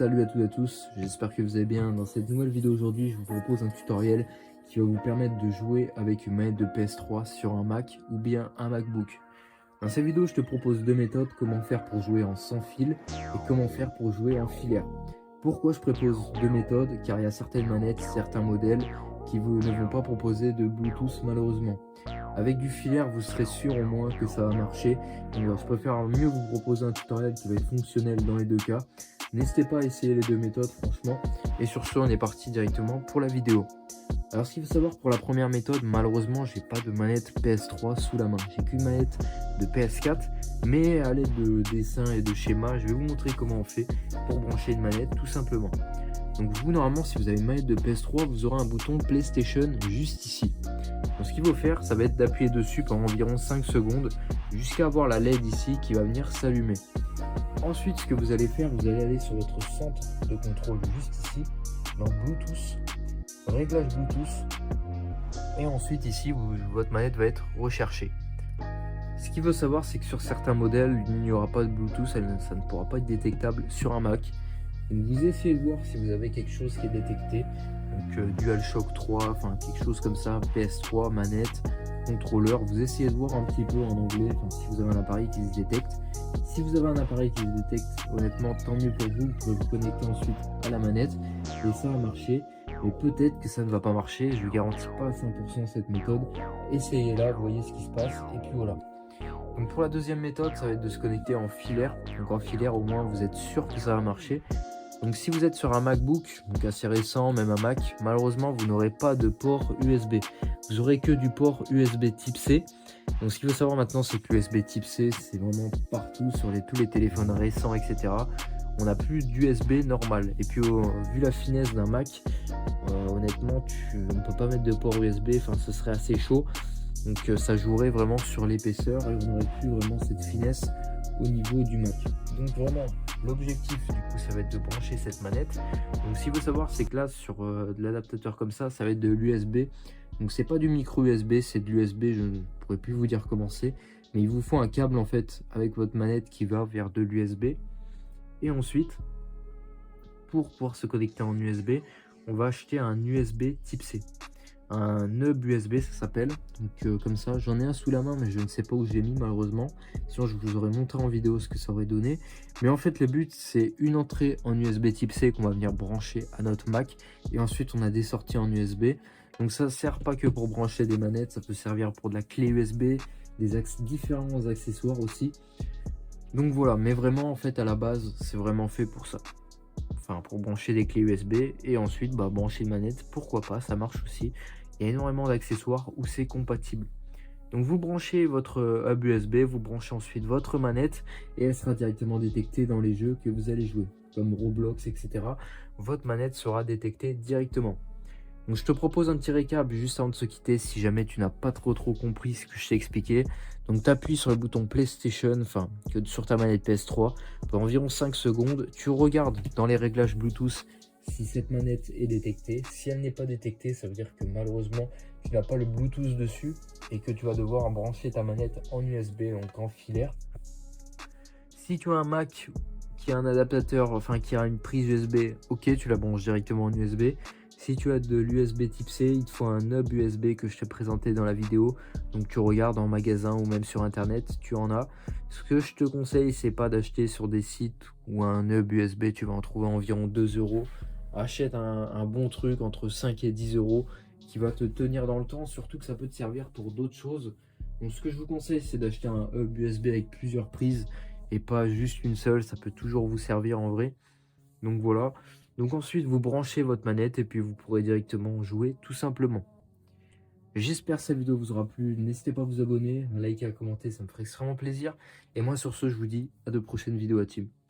Salut à toutes et à tous, j'espère que vous allez bien. Dans cette nouvelle vidéo aujourd'hui, je vous propose un tutoriel qui va vous permettre de jouer avec une manette de PS3 sur un Mac ou bien un MacBook. Dans cette vidéo, je te propose deux méthodes, comment faire pour jouer en sans fil et comment faire pour jouer en filaire. Pourquoi je propose deux méthodes? Car il y a certaines manettes, certains modèles qui ne vont pas proposer de Bluetooth malheureusement. Avec du filaire, vous serez sûr au moins que ça va marcher. Donc, je préfère mieux vous proposer un tutoriel qui va être fonctionnel dans les deux cas. N'hésitez pas à essayer les deux méthodes franchement. Et sur ce, on est parti directement pour la vidéo. Alors ce qu'il faut savoir pour la première méthode, malheureusement j'ai pas de manette PS3 sous la main. J'ai qu'une manette de PS4, mais à l'aide de dessins et de schémas, je vais vous montrer comment on fait pour brancher une manette tout simplement. Donc vous, normalement, si vous avez une manette de PS3, vous aurez un bouton PlayStation juste ici. Donc ce qu'il faut faire, ça va être d'appuyer dessus pendant environ 5 secondes jusqu'à avoir la LED ici qui va venir s'allumer. Ensuite, ce que vous allez faire, vous allez aller sur votre centre de contrôle juste ici, dans Bluetooth, réglage Bluetooth, et ensuite ici, votre manette va être recherchée. Ce qu'il faut savoir, c'est que sur certains modèles, il n'y aura pas de Bluetooth, ça ne pourra pas être détectable sur un Mac. Donc vous essayez de voir si vous avez quelque chose qui est détecté, donc DualShock 3, enfin quelque chose comme ça, PS3, manette, contrôleur. Vous essayez de voir un petit peu en anglais, si vous avez un appareil qui se détecte. Si vous avez un appareil qui se détecte, honnêtement, tant mieux pour vous. Vous pouvez vous connecter ensuite à la manette et ça va marcher. Mais peut-être que ça ne va pas marcher. Je ne garantis pas à 100% cette méthode. Essayez-la, voyez ce qui se passe et puis voilà. Donc pour la deuxième méthode, ça va être de se connecter en filaire. Donc en filaire, au moins, vous êtes sûr que ça va marcher. Donc si vous êtes sur un MacBook, donc assez récent, même un Mac, malheureusement vous n'aurez pas de port USB. Vous aurez que du port USB type C. Donc ce qu'il faut savoir maintenant, c'est que l'USB type C, c'est vraiment partout sur tous les téléphones récents, etc. On n'a plus d'USB normal. Et puis vu la finesse d'un Mac, honnêtement, on ne peut pas mettre de port USB, enfin ce serait assez chaud. Donc ça jouerait vraiment sur l'épaisseur et on n'aurait plus vraiment cette finesse au niveau du Mac. Donc vraiment, l'objectif du coup, ça va être de brancher cette manette. Donc ce qu'il faut savoir, c'est que là, sur de l'adaptateur comme ça va être de l'USB. Donc c'est pas du micro USB, c'est de l'USB, je ne pourrais plus vous dire comment c'est. Mais il vous faut un câble en fait avec votre manette qui va vers de l'USB. Et ensuite, pour pouvoir se connecter en USB, on va acheter un USB type C. Un hub USB ça s'appelle, donc comme ça j'en ai un sous la main mais je ne sais pas où j'ai mis malheureusement, sinon je vous aurais montré en vidéo ce que ça aurait donné. Mais en fait le but c'est une entrée en USB type C qu'on va venir brancher à notre Mac et ensuite on a des sorties en USB. Donc ça sert pas que pour brancher des manettes, ça peut servir pour de la clé USB, différents accessoires aussi. Donc voilà, mais vraiment en fait à la base c'est vraiment fait pour ça. Enfin pour brancher des clés USB et ensuite brancher une manette, pourquoi pas, ça marche aussi. Il y a énormément d'accessoires où c'est compatible. Donc vous branchez votre hub USB, vous branchez ensuite votre manette et elle sera directement détectée dans les jeux que vous allez jouer, comme Roblox, etc. Votre manette sera détectée directement. Donc je te propose un petit récap juste avant de se quitter si jamais tu n'as pas trop compris ce que je t'ai expliqué. Donc tu appuies sur le bouton PlayStation, enfin sur ta manette PS3 pendant environ 5 secondes. Tu regardes dans les réglages Bluetooth si cette manette est détectée. Si elle n'est pas détectée, ça veut dire que malheureusement tu n'as pas le Bluetooth dessus et que tu vas devoir brancher ta manette en USB, donc en filaire. Si tu as un Mac qui a un adaptateur, enfin qui a une prise USB, ok, tu la branches directement en USB. Si tu as de l'USB type C, il te faut un hub USB que je t'ai présenté dans la vidéo. Donc tu regardes en magasin ou même sur internet, tu en as. Ce que je te conseille, c'est pas d'acheter sur des sites où un hub USB, tu vas en trouver environ 2 €. Achète un bon truc entre 5 et 10 € qui va te tenir dans le temps, surtout que ça peut te servir pour d'autres choses. Donc ce que je vous conseille, c'est d'acheter un hub USB avec plusieurs prises et pas juste une seule, ça peut toujours vous servir en vrai. Donc voilà. Donc ensuite, vous branchez votre manette et puis vous pourrez directement jouer tout simplement. J'espère que cette vidéo vous aura plu. N'hésitez pas à vous abonner, à liker, à commenter, ça me ferait extrêmement plaisir. Et moi sur ce, je vous dis à de prochaines vidéos à team.